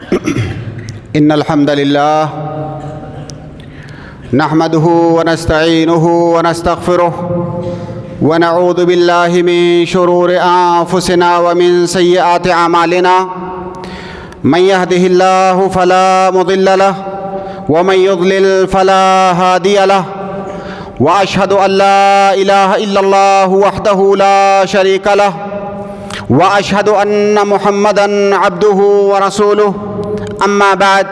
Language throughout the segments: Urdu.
إن الحمد لله نحمده ونستعينه ونستغفره ونعوذ بالله من شرور أنفسنا ومن سيئات أعمالنا من يهده الله فلا مضل له ومن يضلل فلا هادي له وأشهد أن لا إله إلا الله وحده لا شريك له وأشهد أن محمدًا عبده ورسوله أما بعد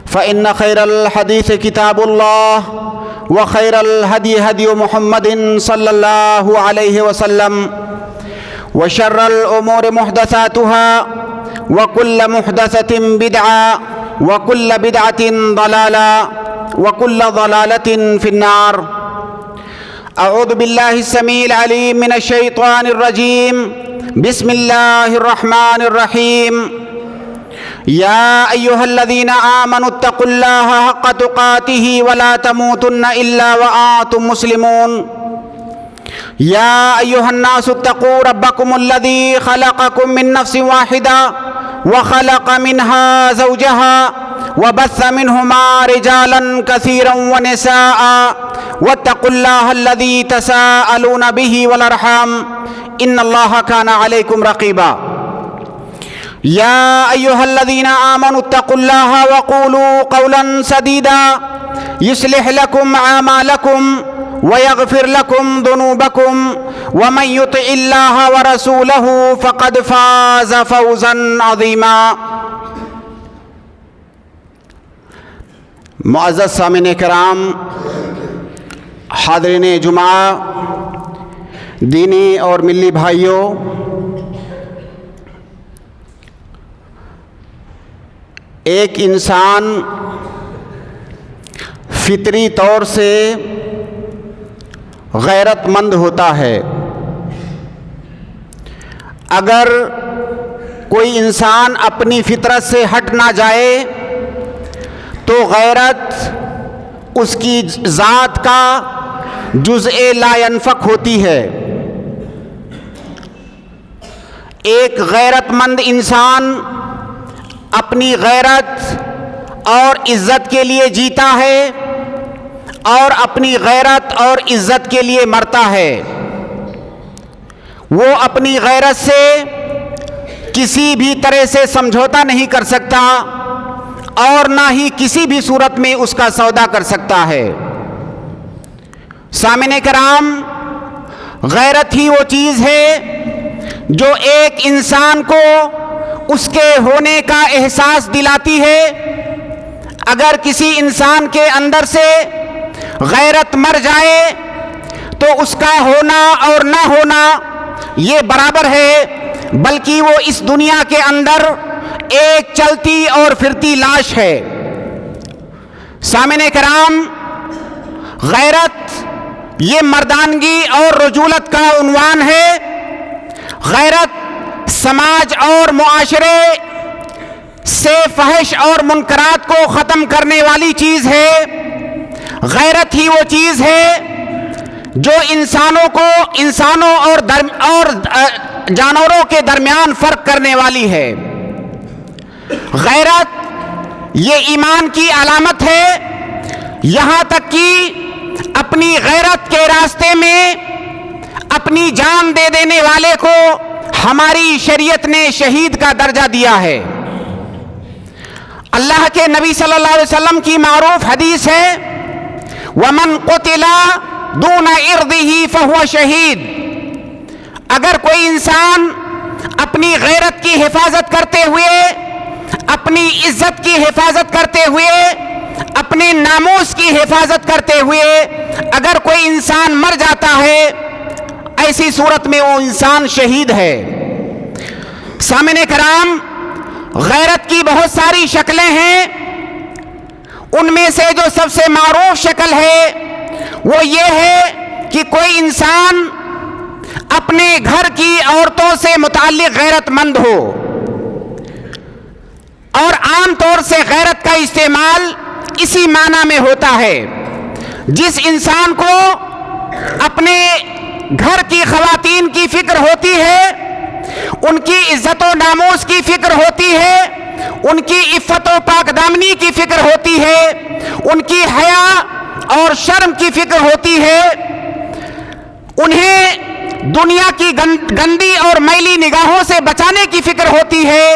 فإن خير الحديث كتاب الله وخير الهدي هدي محمد صلى الله عليه وسلم وشر الأمور محدثاتها وكل محدثة بدعة وكل بدعة ضلالة وكل ضلالة في النار. أعوذ بالله السميع العليم من الشيطان الرجيم. بسم الله الرحمن الرحيم. يا أيها الذين آمنوا اتقوا الله حق تقاته ولا تموتن إلا وأنتم مسلمون. يا أيها الناس اتقوا ربكم الذي خلقكم من نفس واحدة وخلق منها زوجها وبث منهما رجالا كثيرا ونساء واتقوا الله الذي تساءلون به والأرحام إن الله كان عليكم رقيبا. يا أيها الذين آمنوا اتقوا الله وقولوا قولا سديدا يصلح لكم أعمالكم ويغفر لكم ذنوبكم ومن يطع الله ورسوله فقد فاز فوزا عظيما. معزز سامعین کرام، حاضرین جمعہ، دینی اور ملی بھائیوں، ایک انسان فطری طور سے غیرت مند ہوتا ہے. اگر کوئی انسان اپنی فطرت سے ہٹ نہ جائے تو غیرت اس کی ذات کا جزء لا ينفک ہوتی ہے. ایک غیرت مند انسان اپنی غیرت اور عزت کے لیے جیتا ہے اور اپنی غیرت اور عزت کے لیے مرتا ہے. وہ اپنی غیرت سے کسی بھی طرح سے سمجھوتا نہیں کر سکتا اور نہ ہی کسی بھی صورت میں اس کا سودا کر سکتا ہے. سامعین کرام، غیرت ہی وہ چیز ہے جو ایک انسان کو اس کے ہونے کا احساس دلاتی ہے. اگر کسی انسان کے اندر سے غیرت مر جائے تو اس کا ہونا اور نہ ہونا یہ برابر ہے، بلکہ وہ اس دنیا کے اندر ایک چلتی اور پھرتی لاش ہے. سامعین کرام، غیرت یہ مردانگی اور رجولت کا عنوان ہے. غیرت سماج اور معاشرے سے فحش اور منکرات کو ختم کرنے والی چیز ہے. غیرت ہی وہ چیز ہے جو انسانوں اور جانوروں کے درمیان فرق کرنے والی ہے. غیرت یہ ایمان کی علامت ہے، یہاں تک کہ اپنی غیرت کے راستے میں اپنی جان دے دینے والے کو ہماری شریعت نے شہید کا درجہ دیا ہے. اللہ کے نبی صلی اللہ علیہ وسلم کی معروف حدیث ہے، وَمَنْ قُتِلَ دُونَ عِرْضِهِ فَهُوَ شَهِيدٌ. اگر کوئی انسان اپنی غیرت کی حفاظت کرتے ہوئے، اپنی عزت کی حفاظت کرتے ہوئے، اپنے ناموس کی حفاظت کرتے ہوئے اگر کوئی انسان مر جاتا ہے، ایسی صورت میں وہ انسان شہید ہے. سامعین کرام، غیرت کی بہت ساری شکلیں ہیں. ان میں سے جو سب سے معروف شکل ہے وہ یہ ہے کہ کوئی انسان اپنے گھر کی عورتوں سے متعلق غیرت مند ہو. اور عام طور سے غیرت کا استعمال اسی معنی میں ہوتا ہے. جس انسان کو اپنے گھر کی خواتین کی فکر ہوتی ہے، ان کی عزت و ناموس کی فکر ہوتی ہے، ان کی عفت و پاک دامنی کی فکر ہوتی ہے، ان کی حیا اور شرم کی فکر ہوتی ہے، انہیں دنیا کی گندی اور میلی نگاہوں سے بچانے کی فکر ہوتی ہے،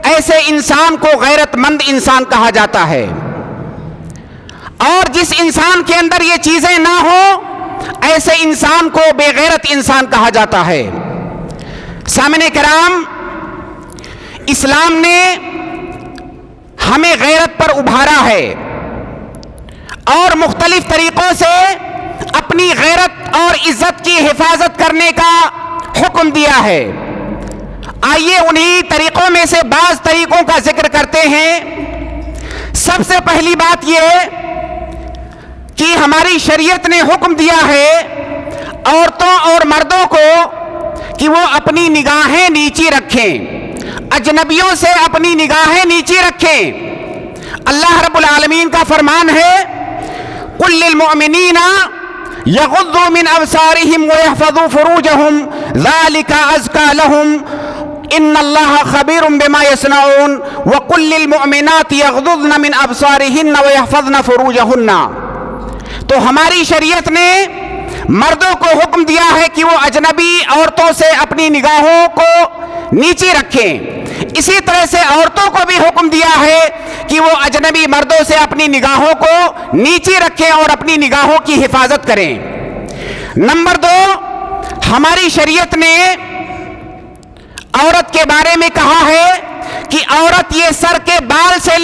ایسے انسان کو غیرت مند انسان کہا جاتا ہے۔ اور جس انسان کے اندر یہ چیزیں نہ ہوں، ایسے انسان کو بے غیرت انسان کہا جاتا ہے۔ سامعین کرام، اسلام نے ہمیں غیرت پر ابھارا ہے اور مختلف طریقوں سے اپنی غیرت اور عزت کی حفاظت کرنے کا حکم دیا ہے۔ آئیے انہی طریقوں میں سے بعض طریقوں کا ذکر کرتے ہیں۔ سب سے پہلی بات یہ کہ ہماری شریعت نے حکم دیا ہے عورتوں اور مردوں کو کہ وہ اپنی نگاہیں نیچی رکھیں، اجنبیوں سے اپنی نگاہیں نیچی رکھیں۔ اللہ رب العالمین کا فرمان ہے، قل للمؤمنین یغضوا من ابصارہم ویحفظوا فروجہم ذالک ازکی لہم ان اللہ خبیر بما یصنعون وقل للمؤمنات یغضضن من ابصارہن ویحفظن فروجہن۔ تو ہماری شریعت نے مردوں کو حکم دیا ہے کہ وہ اجنبی عورتوں سے اپنی نگاہوں کو نیچی رکھیں، اسی طرح سے عورتوں کو بھی حکم دیا ہے کہ وہ اجنبی مردوں سے اپنی نگاہوں کو نیچی رکھیں اور اپنی نگاہوں کی حفاظت کریں۔ نمبر 2، ہماری شریعت نے عورت کے بارے میں کہا ہے کہ عورت یہ سر کے بال سے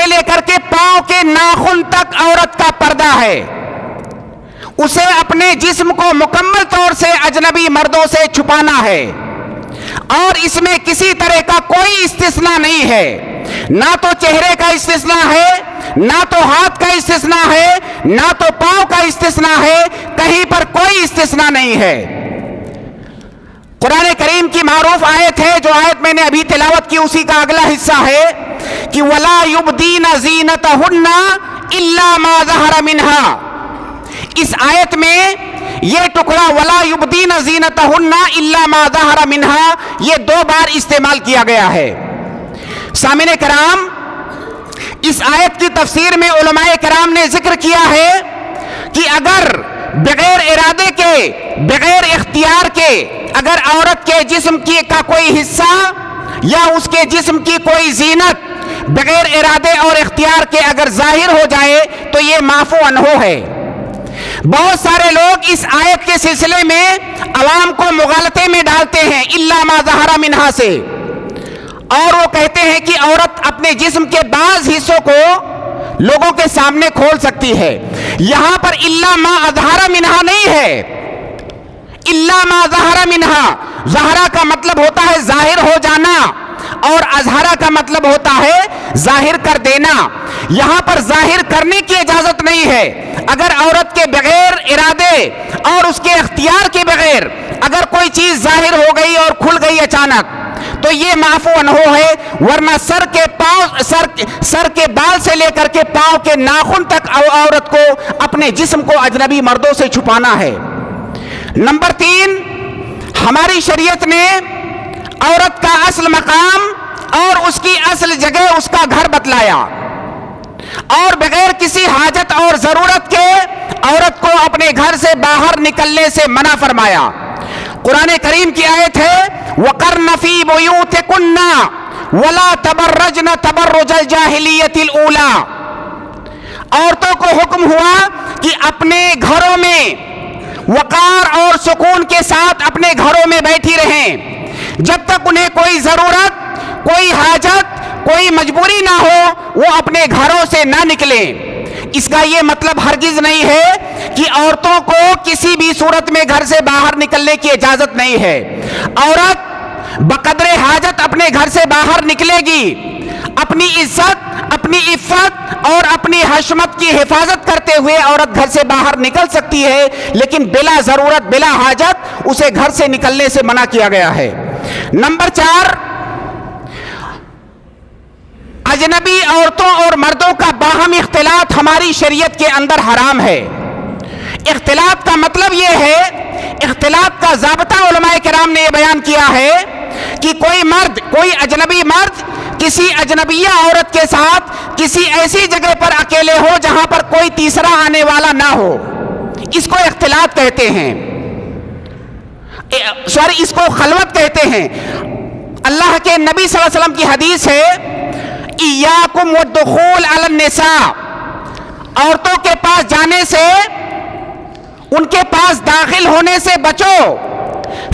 لے کر کے پاؤں کے ناخن تک عورت کا پردہ ہے، اسے اپنے جسم کو مکمل طور سے اجنبی مردوں سے چھپانا ہے، اور اس میں کسی طرح کا کوئی استثناء نہیں ہے، نہ تو چہرے کا استثناء ہے، نہ تو ہاتھ کا استثناء ہے، نہ تو پاؤں کا استثناء ہے، کہیں پر کوئی استثناء نہیں ہے۔ قرآن کریم کی معروف آیت ہے، جو آیت میں نے ابھی تلاوت کی اسی کا اگلا حصہ ہے کہ وَلَا يُبْدِينَ زِينَتَهُنَّ إِلَّا مَا ظَهَرَ مِنْهَا۔ اس آیت میں یہ ٹکڑا وَلَا يُبْدِينَ زِينَتَهُنَّ إِلَّا مَا ظَهَرَ مِنْهَا یہ 2 بار استعمال کیا گیا ہے۔ سامعین کرام، اس آیت کی تفسیر میں علماء کرام نے ذکر کیا ہے کہ اگر بغیر ارادے کے، بغیر اختیار کے، اگر عورت کے جسم کا کوئی حصہ یا اس کے جسم کی کوئی زینت بغیر ارادے اور اختیار کے اگر ظاہر ہو جائے تو یہ معفو عنہ ہے۔ بہت سارے لوگ اس آیت کے سلسلے میں عوام کو مغالطے میں ڈالتے ہیں الا ما ظہر منہا سے، اور وہ کہتے ہیں کہ عورت اپنے جسم کے بعض حصوں کو لوگوں کے سامنے کھول سکتی ہے۔ یہاں پر الا ما اظہر منہا نہیں ہے، الا ما ظہر منہا، ظہرہ کا مطلب ہوتا ہے ظاہر ہو جانا، اور اظہرہ کا مطلب ہوتا ہے ظاہر کر دینا۔ یہاں پر ظاہر کرنے کی اجازت نہیں ہے۔ اگر عورت کے بغیر ارادے اور اس کے اختیار کے بغیر اگر کوئی چیز ظاہر ہو گئی اور کھل گئی اچانک تو یہ معفو عنہ ہے، ورنہ سر کے بال سے لے کر کے پاؤں کے ناخن تک عورت کو اپنے جسم کو اجنبی مردوں سے چھپانا ہے۔ نمبر 3، ہماری شریعت نے عورت کا اصل مقام اور اس کی اصل جگہ، اس کا گھر بتلایا، اور بغیر کسی حاجت اور ضرورت کے عورت کو اپنے گھر سے باہر نکلنے سے منع فرمایا۔ قرآن کریم کی آیت ہے وَقَرْنَ فِي بُيُوتِكُنَّ وَلَا تَبَرَّجْنَ تَبَرُّجَ الْجَاهِلِيَّةِ الْأُولَى۔ عورتوں کو حکم ہوا کہ اپنے گھروں میں وقار اور سکون کے ساتھ اپنے گھروں میں بیٹھی رہیں، جب تک انہیں کوئی ضرورت، کوئی حاجت، کوئی مجبوری نہ ہو وہ اپنے گھروں سے نہ نکلیں۔ اس کا یہ مطلب ہرگز نہیں ہے کہ عورتوں کو کسی بھی صورت میں گھر سے باہر نکلنے کی اجازت نہیں ہے۔ عورت بقدر حاجت اپنے گھر سے باہر نکلے گی، اپنی عزت، اپنی عفت اور اپنی حشمت کی حفاظت کرتے ہوئے عورت گھر سے باہر نکل سکتی ہے، لیکن بلا ضرورت، بلا حاجت اسے گھر سے نکلنے سے منع کیا گیا ہے۔ نمبر 4، اجنبی عورتوں اور مردوں کا باہم اختلاط ہماری شریعت کے اندر حرام ہے۔ اختلاط کا مطلب یہ ہے، اختلاط کا ضابطہ علماء کرام نے یہ بیان کیا ہے کہ کوئی مرد، کوئی اجنبی مرد کسی اجنبیہ عورت کے ساتھ کسی ایسی جگہ پر اکیلے ہو جہاں پر کوئی تیسرا آنے والا نہ ہو، اس کو اختلاط کہتے ہیں، اس کو خلوت کہتے ہیں۔ اللہ کے نبی صلی اللہ علیہ وسلم کی حدیث ہے، ایاکم والدخول علی النساء، عورتوں کے پاس جانے سے، ان کے پاس داخل ہونے سے بچو۔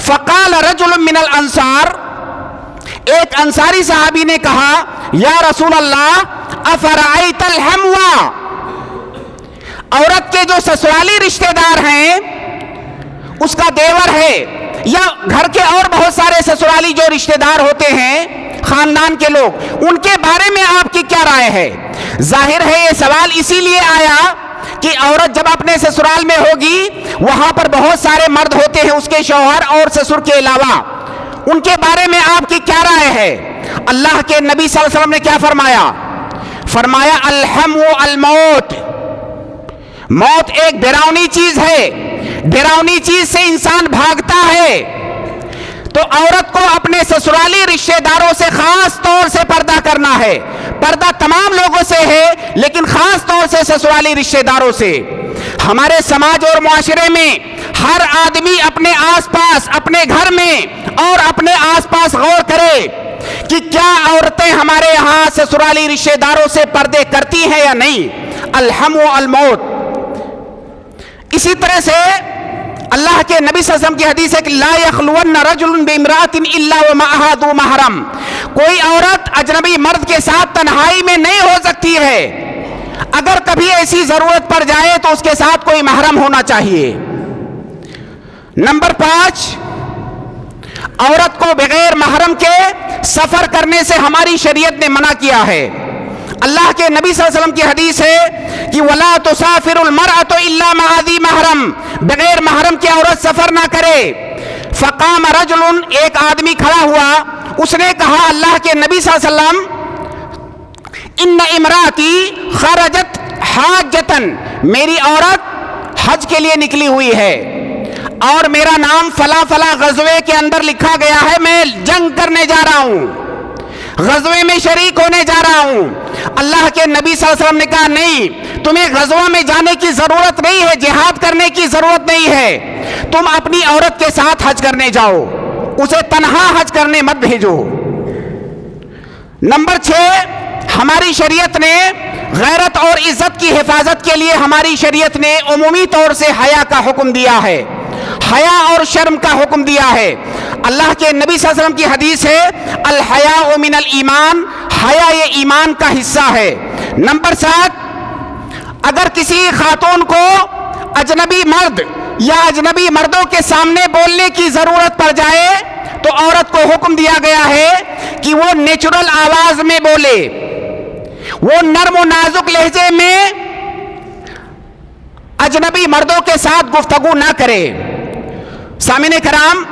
فقال رجل من الانصار، ایک انصاری صحابی نے کہا، یا رسول اللہ افرأیت الحموا، عورت کے جو سسرالی رشتہ دار ہیں، اس کا دیور ہے یا گھر کے اور بہت سارے سسرالی جو رشتہ دار ہوتے ہیں، خاندان کے لوگ، ان کے بارے میں آپ کی کیا رائے ہے؟ ظاہر ہے یہ سوال اسی لیے آیا کہ عورت جب اپنے سسرال میں ہوگی، وہاں پر بہت سارے مرد ہوتے ہیں اس کے شوہر اور سسر کے علاوہ، ان کے بارے میں آپ کی کیا رائے ہے؟ اللہ کے نبی صلی اللہ علیہ وسلم نے کیا فرمایا؟ فرمایا الحم الموت، موت ایک ڈراؤنی چیز ہے، ڈراؤنی چیز سے انسان بھاگتا ہے، تو عورت کو اپنے سسرالی رشتہ داروں سے خاص طور سے پردہ کرنا ہے۔ پردہ تمام لوگوں سے ہے لیکن خاص طور سے سسرالی رشتہ داروں سے۔ ہمارے سماج اور معاشرے میں ہر آدمی اپنے آس پاس، اپنے گھر میں اور اپنے آس پاس غور کرے کہ کیا عورتیں ہمارے یہاں سسرالی رشتہ داروں سے پردے کرتی ہیں یا نہیں۔ الحم الموت۔ اسی طرح سے اللہ کے نبی صلی اللہ علیہ وسلم کی حدیث ہے کہ لا یخلون رجل بامرأۃ الا ومعها ذو محرم، کوئی عورت اجنبی مرد کے ساتھ تنہائی میں نہیں ہو سکتی ہے، اگر کبھی ایسی ضرورت پڑ جائے تو اس کے ساتھ کوئی محرم ہونا چاہیے۔ نمبر 5، عورت کو بغیر محرم کے سفر کرنے سے ہماری شریعت نے منع کیا ہے۔ اللہ کے نبی صلی اللہ علیہ وسلم کی حدیث ہے کہ وَلَا تُسَافِرُ الْمَرْأَةُ إِلَّا مَعَ ذِي مَحْرَمٍ، بغیر محرم کے عورت سفر نہ کرے۔ فقام رجل، ایک آدمی کھڑا ہوا، اس نے کہا اللہ کے نبی صلی اللہ علیہ وسلم ان امراتی خرجت حاجتن، میری عورت حج کے لیے نکلی ہوئی ہے اور میرا نام فلاں فلاں غزوے کے اندر لکھا گیا ہے، میں جنگ کرنے جا رہا ہوں، غزوے میں شریک ہونے جا رہا ہوں۔ اللہ کے نبی صلی اللہ علیہ وسلم نے کہا نہیں، تمہیں غزوہ میں جانے کی ضرورت نہیں ہے، جہاد کرنے کی ضرورت نہیں ہے، تم اپنی عورت کے ساتھ حج کرنے جاؤ، اسے تنہا حج کرنے مت بھیجو۔ نمبر 6، ہماری شریعت نے غیرت اور عزت کی حفاظت کے لیے ہماری شریعت نے عمومی طور سے حیا کا حکم دیا ہے، حیا اور شرم کا حکم دیا ہے۔ اللہ کے نبی صلی اللہ علیہ وسلم کی حدیث ہے الحیاء من الایمان، حیا یہ ایمان کا حصہ ہے۔ نمبر 7، اگر کسی خاتون کو اجنبی مرد یا اجنبی مردوں کے سامنے بولنے کی ضرورت پڑ جائے تو عورت کو حکم دیا گیا ہے کہ وہ نیچرل آواز میں بولے، وہ نرم و نازک لہجے میں اجنبی مردوں کے ساتھ گفتگو نہ کرے۔ سامعین کرام،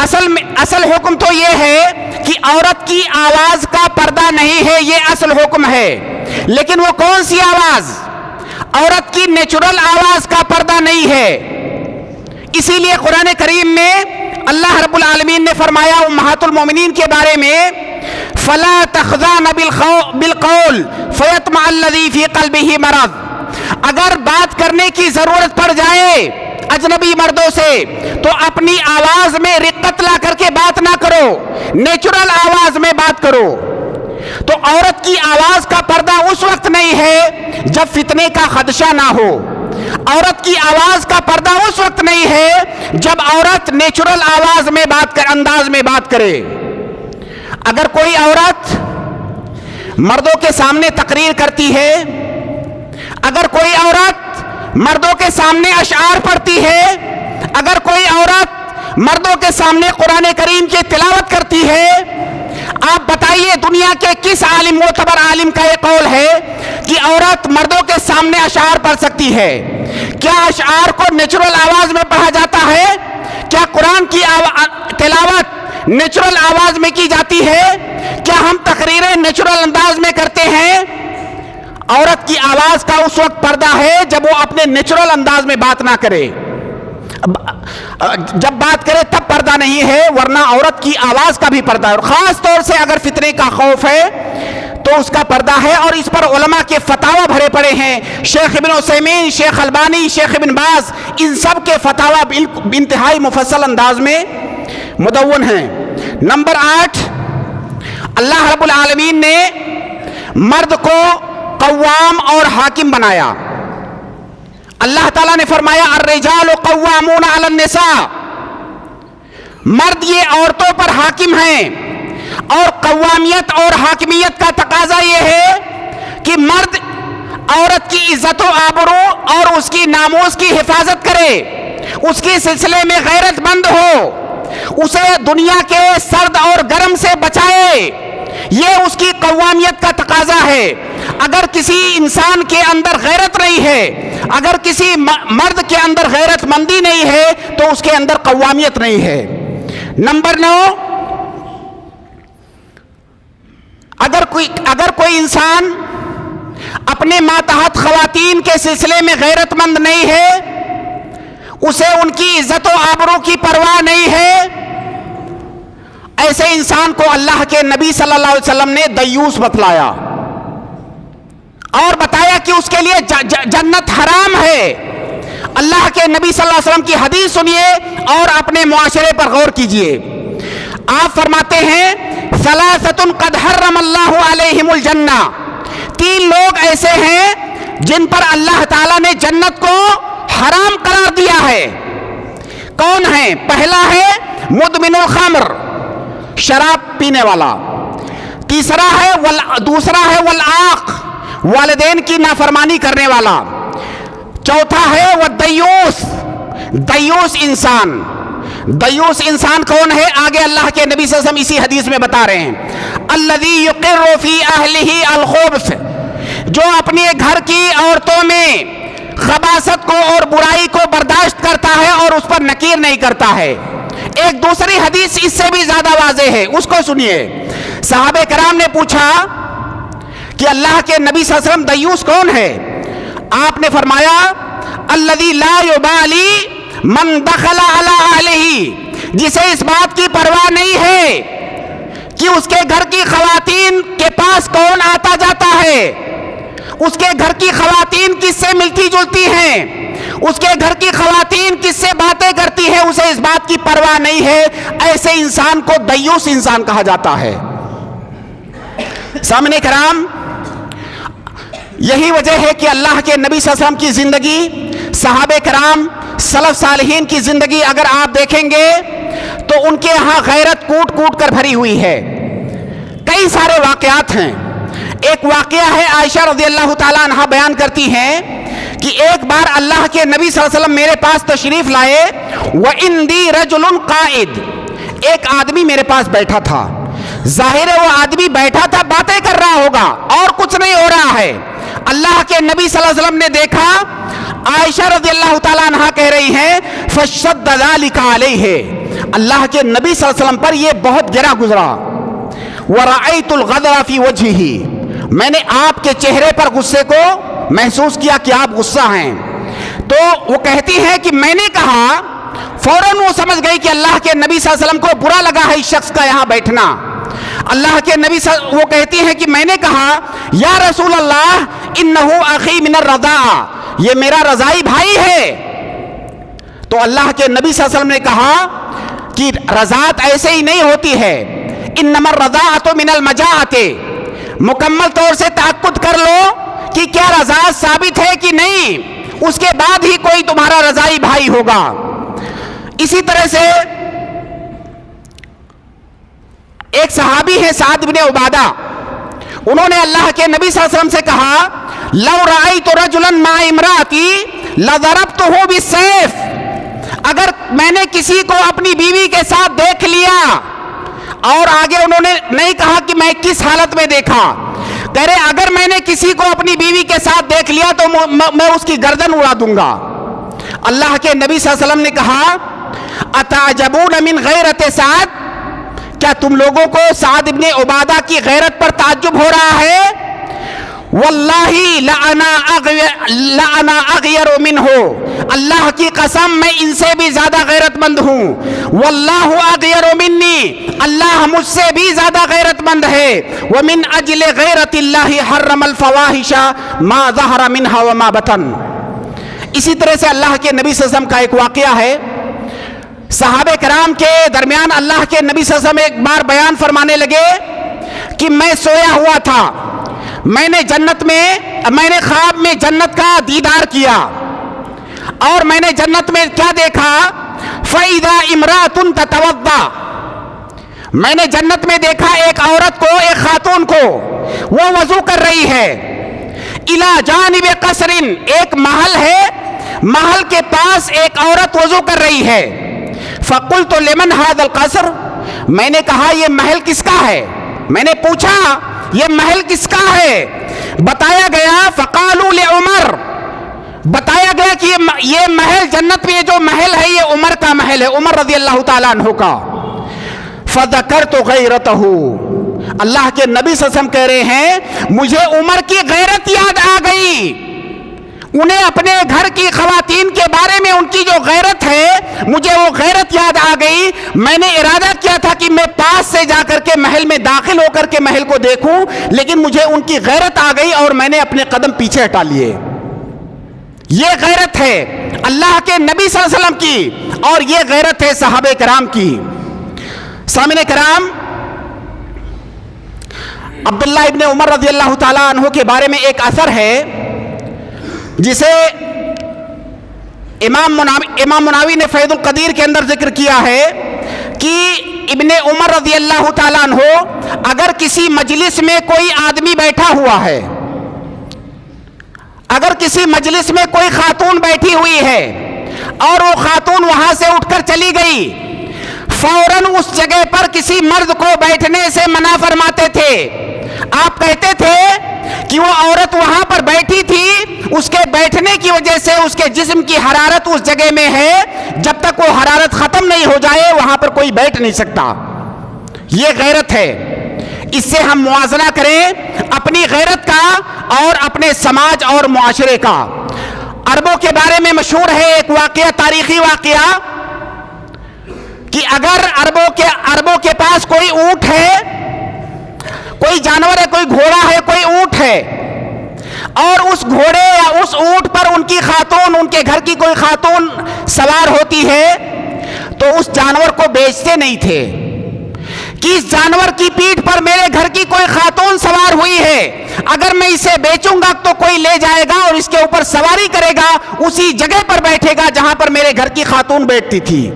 اصل حکم تو یہ ہے کہ عورت کی آواز کا پردہ نہیں ہے، یہ اصل حکم ہے، لیکن وہ کون سی آواز؟ عورت کی نیچرل آواز کا پردہ نہیں ہے۔ اسی لیے قرآن کریم میں اللہ رب العالمین نے فرمایا امہات المومنین کے بارے میں فَلَا تَخْضَعْنَ بِالْقَوْلِ فَيَطْمَعَ الَّذِي فِي قَلْبِهِ مَرَضٌ، اگر بات کرنے کی ضرورت پڑ جائے اجنبی مردوں سے تو اپنی آواز میں رقت لا کر کے بات نہ کرو، نیچرل آواز میں بات کرو۔ تو عورت کی آواز کا پردہ اس وقت نہیں ہے جب فتنے کا خدشہ نہ ہو، عورت کی آواز کا پردہ اس وقت نہیں ہے جب عورت نیچرل آواز میں انداز میں بات کرے۔ اگر کوئی عورت مردوں کے سامنے تقریر کرتی ہے، اگر کوئی عورت مردوں کے سامنے اشعار پڑھتی ہے، اگر کوئی عورت مردوں کے سامنے قرآن کریم کی تلاوت کرتی ہے، آپ بتائیے دنیا کے کس عالم، معتبر عالم کا یہ قول ہے کہ عورت مردوں کے سامنے اشعار پڑھ سکتی ہے؟ کیا اشعار کو نیچرل آواز میں پڑھا جاتا ہے؟ کیا قرآن کی تلاوت نیچرل آواز میں کی جاتی ہے؟ کیا ہم تقریریں نیچرل انداز میں کرتے ہیں؟ عورت کی آواز کا اس وقت پردہ ہے جب وہ اپنے نیچرل انداز میں بات نہ کرے۔ جب بات کرے تب پردہ نہیں ہے، ورنہ عورت کی آواز کا بھی پردہ ہے، اور خاص طور سے اگر فتنے کا خوف ہے تو اس کا پردہ ہے، اور اس پر علماء کے فتاوی بھرے پڑے ہیں۔ شیخ ابن عثیمین، شیخ البانی، شیخ ابن باز، ان سب کے فتاوی انتہائی مفصل انداز میں مدون ہیں۔ نمبر 8، اللہ رب العالمین نے مرد کو قوام اور حاکم بنایا۔ اللہ تعالیٰ نے فرمایا الرجال قوامون علی النساء، مرد یہ عورتوں پر حاکم ہیں، اور قوامیت اور حاکمیت کا تقاضا یہ ہے کہ مرد عورت کی عزت و آبرو اور اس کی ناموس کی حفاظت کرے، اس کے سلسلے میں غیرت مند ہو، اسے دنیا کے سرد اور گرم سے بچائے، یہ اس کی قوامیت کا تقاضا ہے۔ اگر کسی انسان کے اندر غیرت نہیں ہے، اگر کسی مرد کے اندر غیرت مندی نہیں ہے تو اس کے اندر قوامیت نہیں ہے۔ نمبر 9، اگر کوئی انسان اپنے ماتحت خواتین کے سلسلے میں غیرت مند نہیں ہے، اسے ان کی عزت و آبرو کی پرواہ نہیں ہے، ایسے انسان کو اللہ کے نبی صلی اللہ علیہ وسلم نے دیوس بتلایا اور بتایا کہ اس کے لیے جنت حرام ہے۔ اللہ کے نبی صلی اللہ علیہ وسلم کی حدیث سنیے اور اپنے معاشرے پر غور کیجئے۔ آپ فرماتے ہیں ثلاثۃ قد حرم اللہ علیہم الجنہ، 3 لوگ ایسے ہیں جن پر اللہ تعالیٰ نے جنت کو حرام قرار دیا ہے۔ کون ہیں؟ پہلا ہے مدمن الخمر، شراب پینے والا، دوسرا ہے والعاق، والدین کی نافرمانی کرنے والا، چوتھا ہے والدیوس، دیوس انسان۔ دیوس انسان کون ہے؟ آگے اللہ کے نبی صلی اللہ علیہ وسلم اسی حدیث میں بتا رہے ہیں الذی یقر فی اہلہ الخبث، جو اپنے گھر کی عورتوں میں خباثت کو اور برائی کو برداشت کرتا ہے اور اس پر نکیر نہیں کرتا ہے۔ ایک دوسری حدیث اس سے بھی زیادہ واضح ہے، اس کو سنیے۔ صحابہ کرام نے پوچھا کہ اللہ کے نبی صلی اللہ علیہ وسلم دیوس کون ہے؟ آپ نے فرمایا الذی لا یبالی من دخل علی اہلہ، جسے اس بات کی پرواہ نہیں ہے کہ اس کے گھر کی خواتین کے پاس کون آتا جاتا ہے، اس کے گھر کی خواتین کس سے ملتی جلتی ہیں، اس کے گھر کی خواتین کس سے باتیں کرتی ہیں، اسے اس بات کی پرواہ نہیں ہے، ایسے انسان کو دیوس انسان کہا جاتا ہے۔ سامنے کرام، یہی وجہ ہے کہ اللہ کے نبی صلی اللہ علیہ وسلم کی زندگی، صحابہ کرام، سلف صالحین کی زندگی اگر آپ دیکھیں گے تو ان کے ہاں غیرت کوٹ کوٹ کر بھری ہوئی ہے۔ کئی سارے واقعات ہیں۔ ایک واقعہ ہے، عائشہ رضی اللہ تعالیٰ عنہ بیان کرتی ہیں کہ ایک بار اللہ کے نبی صلی اللہ علیہ وسلم میرے پاس تشریف لائے، وَإِنْدِي رَجُلٌ قَائِدٌ، ایک آدمی میرے پاس بیٹھا تھا۔ ظاہر ہے وہ آدمی بیٹھا تھا، باتیں کر رہا ہوگا اور کچھ نہیں ہو رہا ہے۔ اللہ کے نبی صلی اللہ علیہ وسلم نے دیکھا، عائشہ رضی اللہ تعالیٰ عنہ کہہ رہی ہیں فَشَدَّ ذَلِكَ عَلَيْهِ، اللہ کے نبی صلی اللہ علیہ وسلم پر یہ بہت گرا گزرا۔ وَرَأَيْتُ الْغَضَبَ فِي وَجْهِهِ، میں نے آپ کے چہرے پر غصے کو محسوس کیا کہ آپ غصہ ہیں۔ تو وہ کہتی ہیں کہ میں نے کہا، فوراً وہ سمجھ گئی کہ اللہ کے نبی صلی اللہ علیہ وسلم کو برا لگا ہے اس شخص کا یہاں بیٹھنا۔ اللہ کے نبی وہ کہتی ہیں کہ میں نے کہا یا رسول اللہ انہو اخی من الرضاع، یہ میرا رضائی بھائی ہے۔ تو اللہ کے نبی صلی اللہ علیہ وسلم نے کہا کہ رضاعت ایسے ہی نہیں ہوتی ہے، انما الرضاعۃ من المجاعۃ، مکمل طور سے تأکد کر لو کہ کیا رضاعت ثابت ہے کہ نہیں، اس کے بعد ہی کوئی تمہارا رضائی بھائی ہوگا۔ اسی طرح سے ایک صحابی ہے سعد بن عبادہ، انہوں نے اللہ کے نبی صلی اللہ علیہ وسلم سے کہا لو رأیت رجلا مع امرأتی لضربتہ بالسیف، اگر میں نے کسی کو اپنی بیوی کے ساتھ دیکھ لیا، اور آگے انہوں نے نہیں کہا کہ میں کس حالت میں دیکھا، کہہ رہے اگر میں نے کسی کو اپنی بیوی کے ساتھ دیکھ لیا تو میں اس کی گردن اڑا دوں گا۔ اللہ کے نبی صلی اللہ علیہ وسلم نے کہا اتعجبون من غیرت سعد، کیا تم لوگوں کو سعد ابن عبادہ کی غیرت پر تعجب ہو رہا ہے؟ واللہ لأنا اغیر منہ، اللہ کی قسم میں ان سے بھی زیادہ غیرت مند ہوں، واللہ اغیر منی، اللہ مجھ سے بھی زیادہ غیرت مند ہے، ومن اجل غیرت اللہ حرم الفواحش ما ظہر منہا وما بطن۔ اسی طرح سے اللہ کے نبی صلی اللہ علیہ وسلم کا ایک واقعہ ہے، صحابہ کرام کے درمیان اللہ کے نبی صلی اللہ علیہ وسلم ایک بار بیان فرمانے لگے کہ میں سویا ہوا تھا، میں نے خواب میں جنت کا دیدار کیا، اور میں نے جنت میں کیا دیکھا؟ فَإِذَا امْرَأَةٌ تَتَوَضَّأُ، میں نے جنت میں دیکھا ایک عورت کو، ایک خاتون کو، وہ وضو کر رہی ہے، إِلَى جَانِبِ قَصْرٍ، ایک محل ہے، محل کے پاس ایک عورت وضو کر رہی ہے۔ فَقُلْتُ لِمَنْ هَذَا الْقَصْرُ، میں نے کہا یہ محل کس کا ہے؟ میں نے پوچھا یہ محل کس کا ہے؟ بتایا گیا فَقَالُوا لِعُمَرَ، بتایا گیا کہ یہ محل جنت میں جو محل ہے یہ عمر کا محل ہے، عمر رضی اللہ تعالیٰ عنہ کا۔ فَذَكَرْتُ غَيْرَتَهُ، اللہ کے نبی صلی اللہ علیہ وسلم کہہ رہے ہیں مجھے عمر کی غیرت یاد آ گئی، انہیں اپنے گھر کی خواتین کے بارے میں ان کی جو غیرت ہے مجھے وہ غیرت یاد آ گئی، میں نے ارادہ کیا تھا کہ میں پاس سے جا کر کے محل میں داخل ہو کر کے محل کو دیکھوں، لیکن مجھے ان کی غیرت آ گئی اور میں نے اپنے قدم پیچھے ہٹا لیے۔ یہ غیرت ہے اللہ کے نبی صلی اللہ علیہ وسلم کی، اور یہ غیرت ہے صحابہ کرام کی۔ سامعین کرام، عبداللہ ابن عمر رضی اللہ تعالیٰ عنہ کے بارے میں ایک اثر ہے جسے امام مناوی نے فیض القدیر کے اندر ذکر کیا ہے کہ ابن عمر رضی اللہ تعالیٰ عنہ اگر کسی مجلس میں کوئی آدمی بیٹھا ہوا ہے، اگر کسی مجلس میں کوئی خاتون بیٹھی ہوئی ہے اور وہ خاتون وہاں سے اٹھ کر چلی گئی، فوراً اس جگہ پر کسی مرد کو بیٹھنے سے منع فرماتے تھے۔ آپ کہتے تھے کہ وہ عورت وہاں پر بیٹھی تھی، اس کے بیٹھنے کی وجہ سے اس کے جسم کی حرارت اس جگہ میں ہے، جب تک وہ حرارت ختم نہیں ہو جائے وہاں پر کوئی بیٹھ نہیں سکتا۔ یہ غیرت ہے، اس سے ہم موازنہ کریں اپنی غیرت کا اور اپنے سماج اور معاشرے کا۔ عربوں کے بارے میں مشہور ہے ایک واقعہ، تاریخی واقعہ، کہ اگر عربوں کے پاس کوئی اونٹ ہے، کوئی جانور ہے، کوئی گھوڑا ہے، کوئی اونٹ ہے، اور اس گھوڑے یا اس اونٹ پر ان کی خاتون، ان کے گھر کی کوئی خاتون سوار ہوتی ہے، تو اس جانور کو بیچتے نہیں تھے کہ اس جانور کی پیٹھ پر میرے گھر کی کوئی خاتون سوار ہوئی ہے، اگر میں اسے بیچوں گا تو کوئی لے جائے گا اور اس کے اوپر سواری کرے گا، اسی جگہ پر بیٹھے گا جہاں پر میرے گھر کی خاتون بیٹھتی تھی۔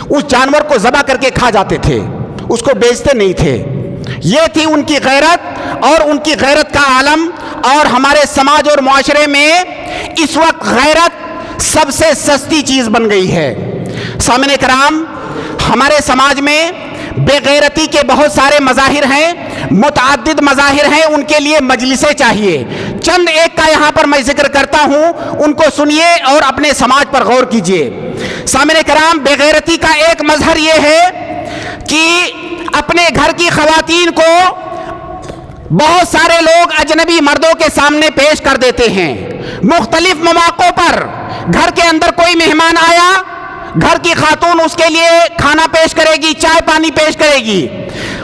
اس جانور کو ذبح کر کے کھا جاتے تھے، اس کو بیچتے نہیں تھے۔ یہ تھی ان کی غیرت اور ان کی غیرت کا عالم۔ اور ہمارے سماج اور معاشرے میں اس وقت غیرت سب سے سستی چیز بن گئی ہے۔ سامعین کرام، ہمارے سماج میں بے غیرتی کے بہت سارے مظاہر ہیں، متعدد مظاہر ہیں، ان کے لیے مجلسیں چاہیے۔ چند ایک کا یہاں پر میں ذکر کرتا ہوں، ان کو سنیے اور اپنے سماج پر غور کیجیے۔ سامعین کرام، بے غیرتی کا ایک مظہر یہ ہے کہ اپنے گھر کی خواتین کو بہت سارے لوگ اجنبی مردوں کے سامنے پیش کر دیتے ہیں۔ مختلف مواقعوں پر گھر کے اندر کوئی مہمان آیا، گھر کی خاتون اس کے لیے کھانا پیش کرے گی، چائے پانی پیش کرے گی،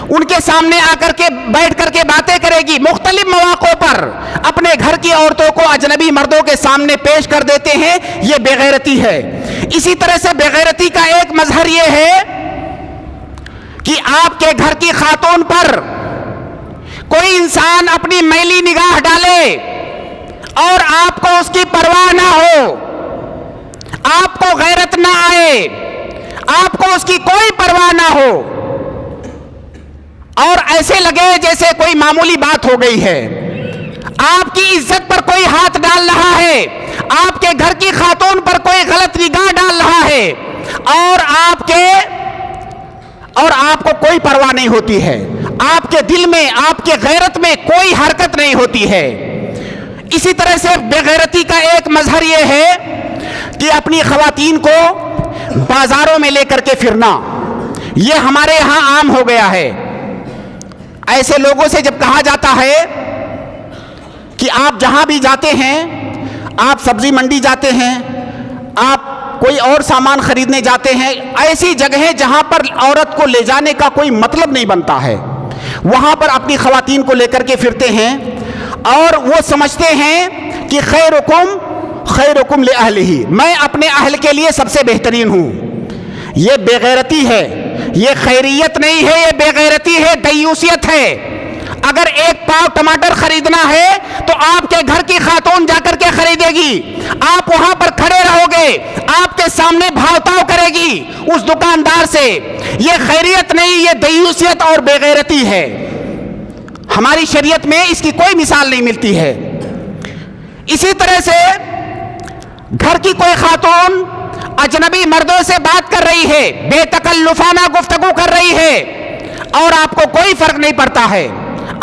ان کے سامنے آ کر کے بیٹھ کر کے باتیں کرے گی۔ مختلف مواقعوں پر اپنے گھر کی عورتوں کو اجنبی مردوں کے سامنے پیش کر دیتے ہیں، یہ بے غیرتی ہے۔ اسی طرح سے بے غیرتی کا ایک مظہر یہ ہے کہ آپ کے گھر کی خاتون پر کوئی انسان اپنی میلی نگاہ ڈالے اور آپ کو اس کی پرواہ نہ ہو، آپ کو غیرت نہ آئے، آپ کو اس کی کوئی پرواہ نہ ہو، اور ایسے لگے جیسے کوئی معمولی بات ہو گئی ہے۔ آپ کی عزت پر کوئی ہاتھ ڈال رہا ہے، آپ کے گھر کی خاتون پر کوئی غلط نگاہ ڈال رہا ہے، اور آپ کو کوئی پرواہ نہیں ہوتی ہے، آپ کے دل میں، آپ کے غیرت میں کوئی حرکت نہیں ہوتی ہے۔ اسی طرح سے بے غیرتی کا ایک مظہر یہ ہے کہ اپنی خواتین کو بازاروں میں لے کر کے پھرنا، یہ ہمارے یہاں عام ہو گیا ہے۔ ایسے لوگوں سے جب کہا جاتا ہے کہ آپ جہاں بھی جاتے ہیں، آپ سبزی منڈی جاتے ہیں، آپ کوئی اور سامان خریدنے جاتے ہیں، ایسی جگہیں جہاں پر عورت کو لے جانے کا کوئی مطلب نہیں بنتا ہے، وہاں پر اپنی خواتین کو لے کر کے پھرتے ہیں اور وہ سمجھتے ہیں کہ خیرکم خیرکم لأہلہ، میں اپنے اہل کے لیے سب سے بہترین ہوں۔ یہ بے غیرتی ہے، یہ خیریت نہیں ہے، یہ بے غیرتی ہے، دیوسیت ہے۔ اگر ایک پاؤ ٹماٹر خریدنا ہے تو آپ کے گھر کی خاتون جا کر کے خریدے گی، آپ وہاں پر کھڑے رہو گے، آپ کے سامنے بھاؤ تاؤ کرے گی اس دکاندار سے۔ یہ خیریت نہیں، یہ دیوسیت اور بے غیرتی ہے۔ ہماری شریعت میں اس کی کوئی مثال نہیں ملتی ہے۔ اسی طرح سے گھر کی کوئی خاتون اجنبی مردوں سے بات کر رہی ہے، بے تکلفانہ گفتگو کر رہی ہے، اور آپ کو کوئی فرق نہیں پڑتا ہے،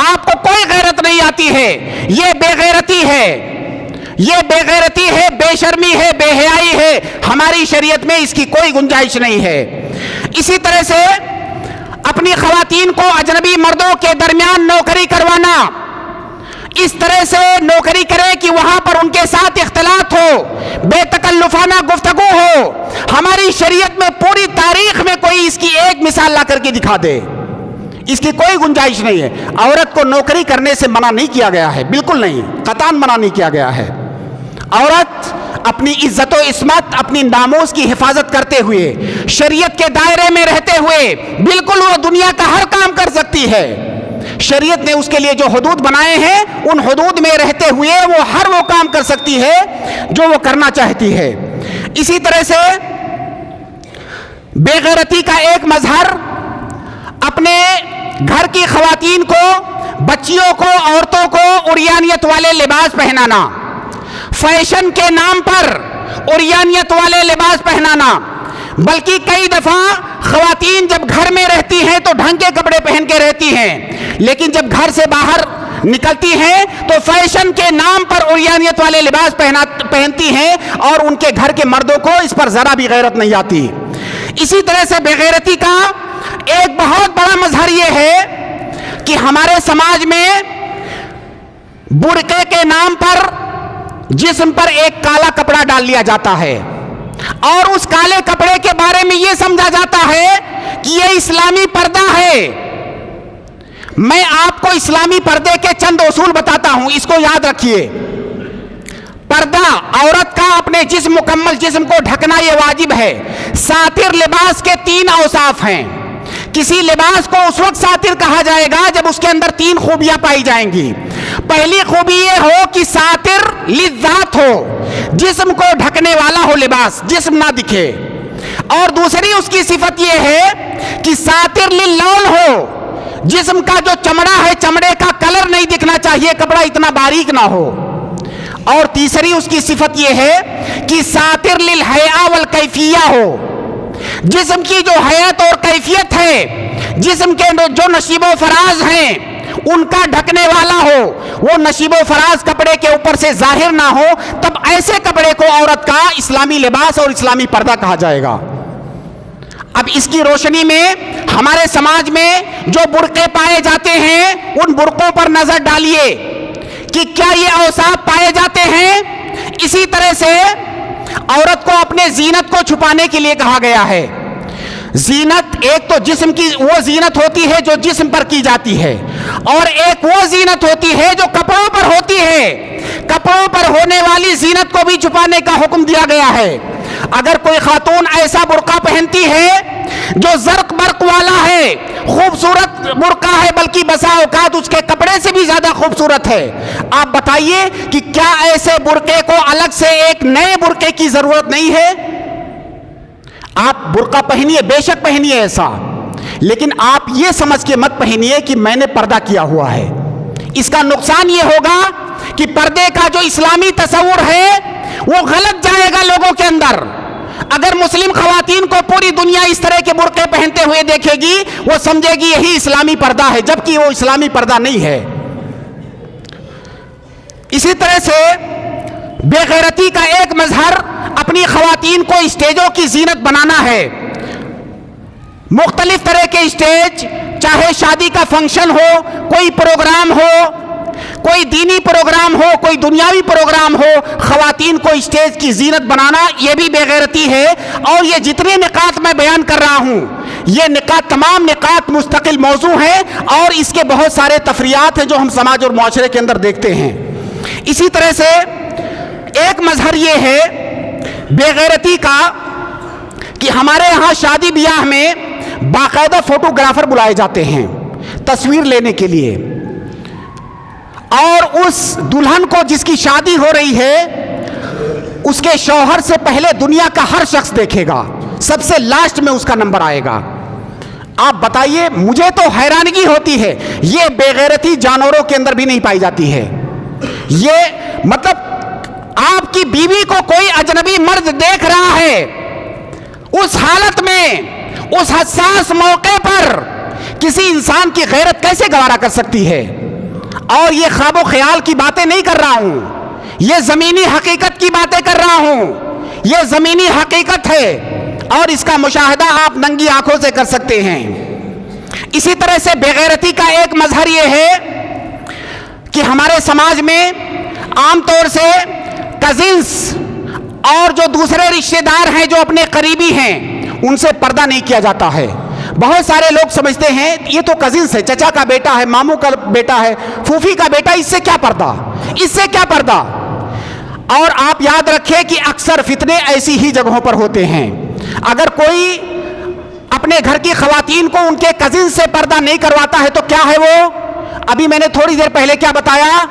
آپ کو کوئی غیرت نہیں آتی ہے، یہ بے غیرتی ہے، یہ بے غیرتی ہے، بے شرمی ہے، بے حیائی ہے۔ ہماری شریعت میں اس کی کوئی گنجائش نہیں ہے۔ اسی طرح سے اپنی خواتین کو اجنبی مردوں کے درمیان نوکری کروانا، اس طرح سے نوکری کرے کہ وہاں پر ان کے ساتھ اختلاط ہو، بے تکلفانہ گفتگو ہو، ہماری شریعت میں پوری تاریخ میں کوئی اس کی ایک مثال لا کر کے دکھا دے، اس کی کوئی گنجائش نہیں ہے۔ عورت کو نوکری کرنے سے منع نہیں کیا گیا ہے، بالکل نہیں، قطعاً منع نہیں کیا گیا ہے۔ عورت اپنی عزت و عصمت، اپنی ناموس کی حفاظت کرتے ہوئے، شریعت کے دائرے میں رہتے ہوئے بالکل وہ دنیا کا ہر کام کر سکتی ہے۔ شریعت نے اس کے لیے جو حدود بنائے ہیں، ان حدود میں رہتے ہوئے وہ ہر وہ کام کر سکتی ہے جو وہ کرنا چاہتی ہے۔ اسی طرح سے بے غیرتی کا ایک مظہر اپنے گھر کی خواتین کو، بچیوں کو، عورتوں کو عریانیت والے لباس پہنانا، فیشن کے نام پر عریانیت والے لباس پہنانا، بلکہ کئی دفعہ خواتین جب گھر میں رہتی ہیں تو ڈھنگ کے کپڑے پہن کے رہتی ہیں، لیکن جب گھر سے باہر نکلتی ہیں تو فیشن کے نام پر عریانیت والے لباس پہنتی ہیں، اور ان کے گھر کے مردوں کو اس پر ذرا بھی غیرت نہیں آتی۔ اسی طرح سے بے غیرتی کا ایک بہت بڑا مظہر یہ ہے کہ ہمارے سماج میں برقعے کے نام پر جسم پر ایک کالا کپڑا ڈال لیا جاتا ہے، اور اس کالے کپڑے کے بارے میں یہ سمجھا جاتا ہے کہ یہ اسلامی پردہ ہے۔ میں آپ کو اسلامی پردے کے چند اصول بتاتا ہوں، اس کو یاد رکھیے۔ پردہ، عورت کا اپنے جسم، مکمل جسم کو ڈھکنا یہ واجب ہے۔ ساتر لباس کے 3 اوصاف ہیں۔ کسی لباس کو اس وقت ساتر کہا جائے گا جب اس کے اندر 3 خوبیاں پائی جائیں گی۔ پہلی خوبی یہ ہو کہ ساتر للذات ہو، جسم کو ڈھکنے والا ہو لباس، جسم نہ دکھے۔ اور دوسری اس کی صفت یہ ہے کہ ساتر للون ہو، جسم کا جو چمڑا ہے، چمڑے کا کلر نہیں دکھنا چاہیے، کپڑا اتنا باریک نہ ہو۔ اور تیسری اس کی صفت یہ ہے کہ ساتر للحیاء والکیفیہ ہو، جسم کی جو حیات اور کیفیت ہے، جسم کے جو نشیب و فراز ہیں ان کا ڈھکنے والا ہو، وہ نشیب و فراز کپڑے کے اوپر سے ظاہر نہ ہو، تب ایسے کپڑے کو عورت کا اسلامی لباس اور اسلامی پردہ کہا جائے گا۔ اب اس کی روشنی میں ہمارے سماج میں جو برقعے پائے جاتے ہیں، ان برقعوں پر نظر ڈالیے کہ کیا یہ اوصاف پائے جاتے ہیں۔ اسی طرح سے عورت کو اپنے زینت کو چھپانے کے لیے کہا گیا ہے۔ زینت ایک تو جسم کی وہ زینت ہوتی ہے جو جسم پر کی جاتی ہے، اور ایک وہ زینت ہوتی ہے جو کپڑوں پر ہوتی ہے۔ کپڑوں پر ہونے والی زینت کو بھی چھپانے کا حکم دیا گیا ہے۔ اگر کوئی خاتون ایسا برقع پہنتی ہے جو زرق برق والا ہے، خوبصورت برقع ہے، بلکہ بسا اوقات اس کے کپڑے سے بھی زیادہ خوبصورت ہے، آپ بتائیے کہ کیا ایسے برقعے کو الگ سے ایک نئے برقعے کی ضرورت نہیں ہے؟ آپ برقع پہنیے، بے شک پہنیے ایسا، لیکن آپ یہ سمجھ کے مت پہنیے کہ میں نے پردہ کیا ہوا ہے۔ اس کا نقصان یہ ہوگا کہ پردے کا جو اسلامی تصور ہے وہ غلط جائے گا لوگوں کے اندر۔ اگر مسلم خواتین کو پوری دنیا اس طرح کے برقعے پہنتے ہوئے دیکھے گی، وہ سمجھے گی یہی اسلامی پردہ ہے، جبکہ وہ اسلامی پردہ نہیں ہے۔ اسی طرح سے بے غیرتی کا ایک مظہر اپنی خواتین کو اسٹیجوں کی زینت بنانا ہے۔ مختلف طرح کے اسٹیج، چاہے شادی کا فنکشن ہو، کوئی پروگرام ہو، کوئی دینی پروگرام ہو، کوئی دنیاوی پروگرام ہو، خواتین کو اسٹیج کی زینت بنانا یہ بھی بے غیرتی ہے۔ اور یہ جتنے نکات میں بیان کر رہا ہوں، یہ نکات تمام نکات مستقل موضوع ہیں اور اس کے بہت سارے تفریعات ہیں جو ہم سماج اور معاشرے کے اندر دیکھتے ہیں۔ اسی طرح سے ایک مظہر یہ ہے بے غیرتی کا کہ ہمارے ہاں شادی بیاہ میں باقاعدہ فوٹوگرافر بلائے جاتے ہیں تصویر لینے کے لیے، اور اس دلہن کو جس کی شادی ہو رہی ہے اس کے شوہر سے پہلے دنیا کا ہر شخص دیکھے گا، سب سے لاسٹ میں اس کا نمبر آئے گا۔ آپ بتائیے، مجھے تو حیرانگی ہوتی ہے، یہ بے غیرتی جانوروں کے اندر بھی نہیں پائی جاتی ہے۔ یہ مطلب آپ کی بیوی کو کوئی اجنبی مرد دیکھ رہا ہے، اس حالت میں اس حساس موقع پر کسی انسان کی غیرت کیسے گوارا کر سکتی ہے؟ اور یہ خواب و خیال کی باتیں نہیں کر رہا ہوں، یہ زمینی حقیقت کی باتیں کر رہا ہوں، یہ زمینی حقیقت ہے اور اس کا مشاہدہ آپ ننگی آنکھوں سے کر سکتے ہیں۔ اسی طرح سے بے غیرتی کا ایک مظہر یہ ہے کہ ہمارے سماج میں عام طور سے کزنس اور جو دوسرے رشتہ دار ہیں جو اپنے قریبی ہیں ان سے پردہ نہیں کیا جاتا ہے۔ بہت سارے لوگ سمجھتے ہیں یہ تو کزنس ہے، چچا کا بیٹا ہے، ماموں کا بیٹا ہے، پھوپھی کا بیٹا، اس سے کیا پردہ، اس سے کیا پردہ۔ اور آپ یاد رکھیں کہ اکثر فتنے ایسی ہی جگہوں پر ہوتے ہیں۔ اگر کوئی اپنے گھر کی خواتین کو ان کے کزن سے پردہ نہیں کرواتا ہے تو کیا ہے وہ؟ ابھی میں نے تھوڑی دیر پہلے کیا بتایا؟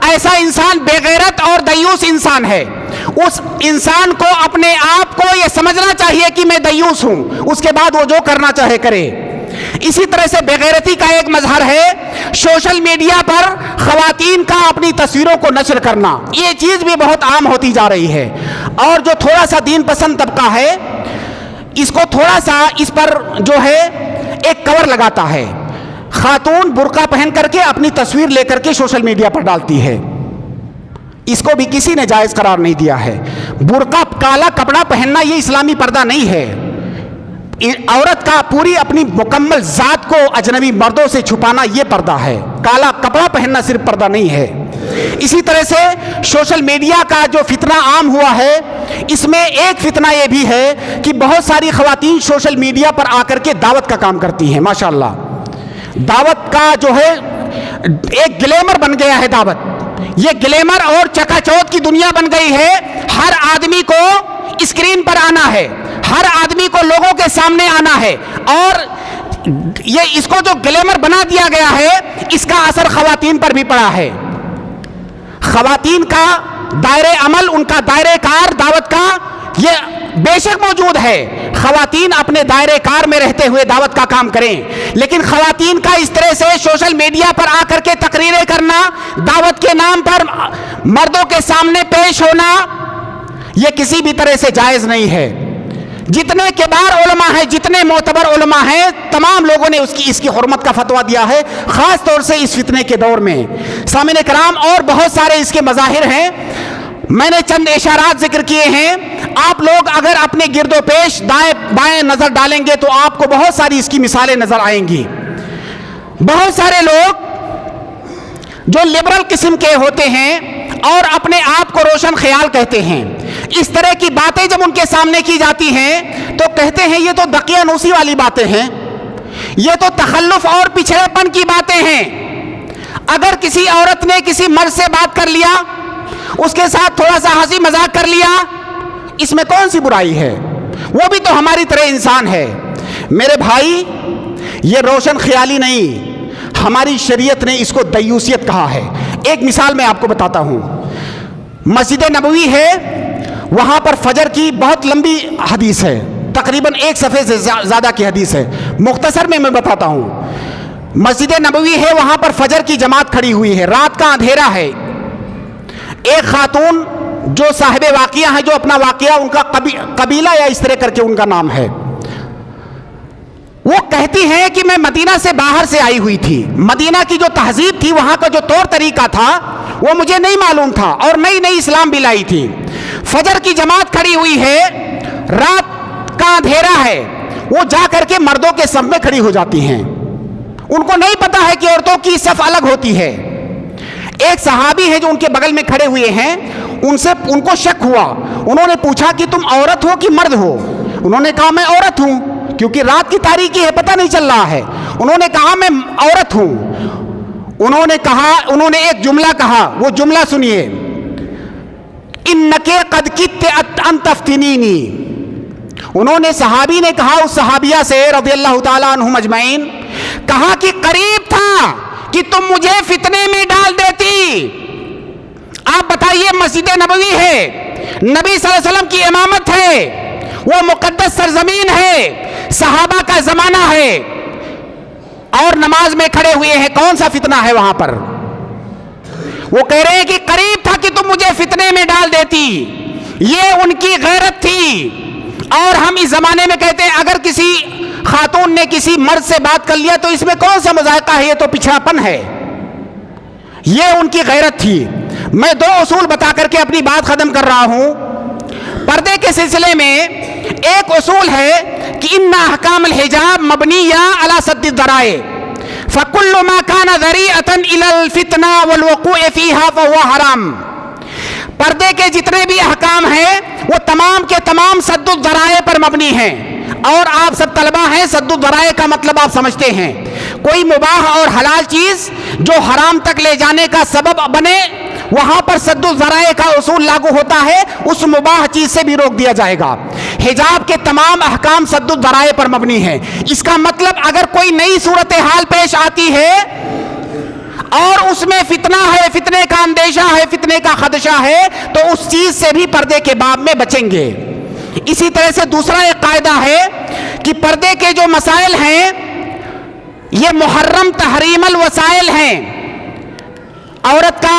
ایسا انسان بے غیرت اور دیوس انسان ہے۔ اس انسان کو اپنے آپ کو یہ سمجھنا چاہیے کہ میں دیوس ہوں، اس کے بعد وہ جو کرنا چاہے کرے۔ اسی طرح سے بے غیرتی کا ایک مظہر ہے سوشل میڈیا پر خواتین کا اپنی تصویروں کو نشر کرنا۔ یہ چیز بھی بہت عام ہوتی جا رہی ہے، اور جو تھوڑا سا دین پسند طبقہ ہے اس کو تھوڑا سا اس پر جو ہے ایک کور لگاتا ہے۔ خاتون برقع پہن کر کے اپنی تصویر لے کر کے سوشل میڈیا پر ڈالتی ہے، اس کو بھی کسی نے جائز قرار نہیں دیا ہے۔ برقع کالا کپڑا پہننا یہ اسلامی پردہ نہیں ہے۔ عورت کا پوری اپنی مکمل ذات کو اجنبی مردوں سے چھپانا یہ پردہ ہے، کالا کپڑا پہننا صرف پردہ نہیں ہے۔ اسی طرح سے سوشل میڈیا کا جو فتنہ عام ہوا ہے، اس میں ایک فتنہ یہ بھی ہے کہ بہت ساری خواتین سوشل میڈیا پر آ کر کے دعوت کا کام کرتی ہیں۔ ماشاءاللہ، دعوت کا جو ہے ایک گلیمر بن گیا ہے دعوت، یہ گلیمر اور چکا چوتھ کی دنیا بن گئی ہے۔ ہر آدمی کو اسکرین پر آنا ہے، ہر آدمی کو لوگوں کے سامنے آنا ہے، اور یہ اس کو جو گلیمر بنا دیا گیا ہے اس کا اثر خواتین پر بھی پڑا ہے۔ خواتین کا دائرہ عمل، ان کا دائرہ کار دعوت کا یہ بے شک موجود ہے، خواتین اپنے دائرہ کار میں رہتے ہوئے دعوت کا کام کریں، لیکن خواتین کا اس طرح سے سوشل میڈیا پر آ کر کے تقریریں کرنا، دعوت کے نام پر مردوں کے سامنے پیش ہونا، یہ کسی بھی طرح سے جائز نہیں ہے۔ جتنے کبار علماء ہیں، جتنے معتبر علماء ہیں، تمام لوگوں نے اس کی حرمت کا فتویٰ دیا ہے، خاص طور سے اس فتنے کے دور میں۔ سامعین کرام، اور بہت سارے اس کے مظاہر ہیں، میں نے چند اشارات ذکر کیے ہیں۔ آپ لوگ اگر اپنے گرد و پیش دائیں بائیں نظر ڈالیں گے تو آپ کو بہت ساری اس کی مثالیں نظر آئیں گی۔ بہت سارے لوگ جو لبرل قسم کے ہوتے ہیں اور اپنے آپ کو روشن خیال کہتے ہیں، اس طرح کی باتیں جب ان کے سامنے کی جاتی ہیں تو کہتے ہیں یہ تو دقیانوسی والی باتیں ہیں، یہ تو تخلف اور پچھڑے پن کی باتیں ہیں۔ اگر کسی عورت نے کسی مرد سے بات کر لیا، اس کے ساتھ تھوڑا سا ہنسی مذاق کر لیا، اس میں کون سی برائی ہے؟ وہ بھی تو ہماری طرح انسان ہے۔ میرے بھائی، یہ روشن خیالی نہیں، ہماری شریعت نے اس کو دیوسیت کہا ہے۔ ایک مثال میں آپ کو بتاتا ہوں۔ مسجد نبوی ہے، وہاں پر فجر کی بہت لمبی حدیث ہے، تقریباً 1 صفحے سے زیادہ کی حدیث ہے، مختصر میں بتاتا ہوں۔ مسجد نبوی ہے، وہاں پر فجر کی جماعت کھڑی ہوئی ہے، رات کا اندھیرا ہے۔ ایک خاتون جو صاحب واقعہ ہے، جو اپنا واقعہ ان کا قبیلہ یا اس طرح کر کے ان کا نام ہے، وہ کہتی ہیں کہ میں مدینہ سے باہر سے آئی ہوئی تھی، مدینہ کی جو تہذیب تھی، وہاں کا جو طور طریقہ تھا وہ مجھے نہیں معلوم تھا، اور نئی نئی اسلام بھی لائی تھی۔ فجر کی جماعت کھڑی ہوئی ہے، رات کا اندھیرا ہے، وہ جا کر کے مردوں کے صف میں کھڑی ہو جاتی ہیں۔ ان کو نہیں پتا ہے کہ عورتوں کی صف الگ ہوتی ہے۔ ایک صحابی ہے جو ان کے بغل میں کھڑے ہوئے ہیں، ان کو شک ہوا، انہوں نے پوچھا کہ تم عورت ہو کہ مرد ہو؟ انہوں نے کہا میں عورت ہوں، کیونکہ رات کی تاریکی ہے، پتہ نہیں چل رہا ہے۔ انہوں نے کہا میں عورت ہوں۔ انہوں نے ایک جملہ کہا، وہ جملہ سنیے، انک قد کدت ان تفتنینی۔ انہوں نے، صحابی نے کہا اس صحابیہ سے رضی اللہ تعالیٰ عنہم اجمعین، کہا کہ قریب تھا کہ تم مجھے فتنے میں ڈال دیتی۔ آپ بتائیے، مسجد نبوی ہے، نبی صلی اللہ علیہ وسلم کی امامت ہے، وہ مقدس سرزمین ہے، صحابہ کا زمانہ ہے، اور نماز میں کھڑے ہوئے ہیں، کون سا فتنہ ہے وہاں پر؟ وہ کہہ رہے ہیں کہ قریب تھا کہ تم مجھے فتنے میں ڈال دیتی۔ یہ ان کی غیرت تھی۔ اور ہم اس زمانے میں کہتے ہیں اگر کسی خاتون نے کسی مرد سے بات کر لیا تو اس میں کون سا مذائقہ ہے، یہ تو پچھڑاپن ہے۔ یہ ان کی غیرت تھی۔ میں دو اصول بتا کر کے اپنی بات ختم کر رہا ہوں۔ پردے کے سلسلے میں ایک اصول ہے کہ ان احکام الحجاب مبنیہ علی سد الذرائع، فکل ما کان ذریعۃ الی الفتنہ والوقوع فیہا فہو حرام۔ پردے کے جتنے بھی احکام ہیں وہ تمام کے تمام سد الذرائع پر مبنی ہیں، اور آپ سب طلبہ ہیں، سد الذرائع کا مطلب آپ سمجھتے ہیں، کوئی مباح اور حلال چیز جو حرام تک لے جانے کا سبب بنے، وہاں پر سد الذرائع کا اصول لاگو ہوتا ہے، اس مباح چیز سے بھی روک دیا جائے گا۔ حجاب کے تمام احکام سد الذرائع پر مبنی ہیں۔ اس کا مطلب اگر کوئی نئی صورتحال پیش آتی ہے اور اس میں فتنہ ہے، فتنے کا اندیشہ ہے، فتنے کا خدشہ ہے، تو اس چیز سے بھی پردے کے باب میں بچیں گے۔ اسی طرح سے دوسرا ایک قاعدہ ہے کہ پردے کے جو مسائل ہیں یہ محرم تحریم الوسائل ہیں۔ عورت کا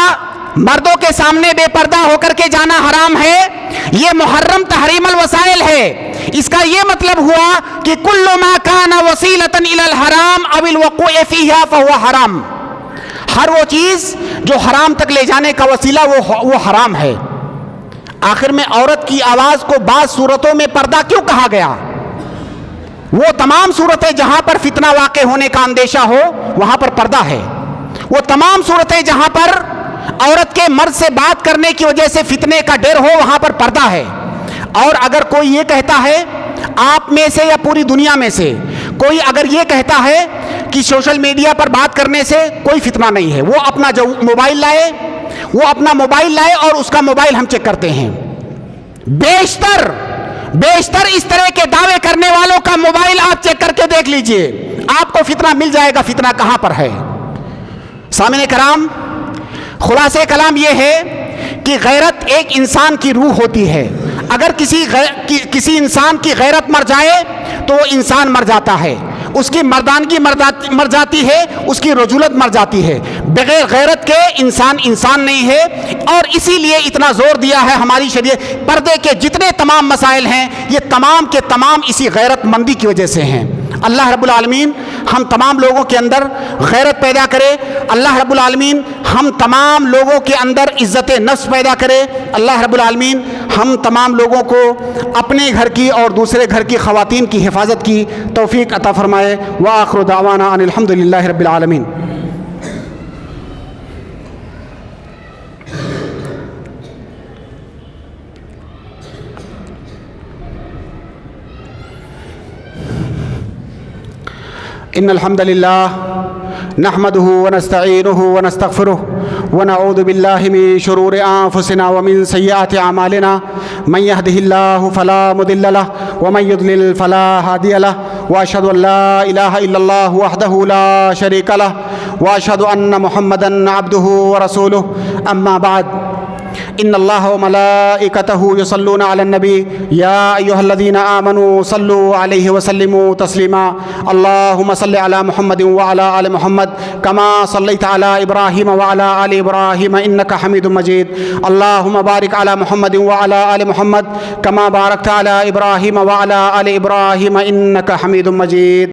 مردوں کے سامنے بے پردہ ہو کر کے جانا حرام ہے، یہ محرم تحریم الوسائل ہے۔ اس کا یہ مطلب ہوا کہ کل ما کان وسیلۃ الی الحرام او الوقوع فیہا فہو حرام۔ ہر وہ چیز جو حرام تک لے جانے کا وسیلہ وہ حرام ہے۔ آخر میں عورت کی آواز کو بعض صورتوں میں پردہ کیوں کہا گیا؟ وہ تمام صورتیں جہاں پر فتنہ واقع ہونے کا اندیشہ ہو وہاں پر پردہ ہے۔ وہ تمام صورتیں جہاں پر عورت کے مرد سے بات کرنے کی وجہ سے فتنے کا ڈر ہو وہاں پر پردہ ہے۔ اور اگر کوئی یہ کہتا ہے آپ میں سے یا پوری دنیا میں سے کوئی اگر یہ کہتا ہے کہ سوشل میڈیا پر بات کرنے سے کوئی فتنہ نہیں ہے، وہ اپنا جو موبائل لائے اور اس کا موبائل ہم چیک کرتے ہیں۔ بیشتر اس طرح کے دعوے کرنے والوں کا موبائل آپ چیک کر کے دیکھ لیجئے، آپ کو فتنہ مل جائے گا، فتنہ کہاں پر ہے۔ سامعین کرام، خلاصہ کلام یہ ہے کہ غیرت ایک انسان کی روح ہوتی ہے۔ اگر کسی انسان کی غیرت مر جائے تو وہ انسان مر جاتا ہے، اس کی مردانگی مر جاتی ہے، اس کی رجولت مر جاتی ہے۔ بغیر غیرت کے انسان نہیں ہے، اور اسی لیے اتنا زور دیا ہے ہماری شریعت۔ پردے کے جتنے تمام مسائل ہیں یہ تمام کے تمام اسی غیرت مندی کی وجہ سے ہیں۔ اللہ رب العالمین ہم تمام لوگوں کے اندر غیرت پیدا کرے۔ اللہ رب العالمین ہم تمام لوگوں کے اندر عزت نفس پیدا کرے۔ اللہ رب العالمین ہم تمام لوگوں کو اپنے گھر کی اور دوسرے گھر کی خواتین کی حفاظت کی توفیق عطا فرمائے۔ وآخر دعوانا ان الحمد للہ رب العالمین۔ ان الحمد للہ نحمده ونستعینه ونستغفره ونعوذ باللہ من شرور انفسنا ومن سیئات اعمالنا من يهده الله فلا مضل له ومن يضلل فلا هادي له واشهد ان لا اله الا الله وحده لا شريك له واشهد ان محمدا عبده ورسوله اما بعد ان الله وملائكته يصلون على النبي يا ايها الذين امنوا صلوا عليه وسلموا تسليما اللهم صل على محمد وعلى ال محمد كما صليت على ابراهيم وعلى ال ابراهيم انك حميد مجيد اللهم بارك على محمد وعلى ال محمد كما باركت على ابراهيم وعلى ال ابراهيم انك حميد مجيد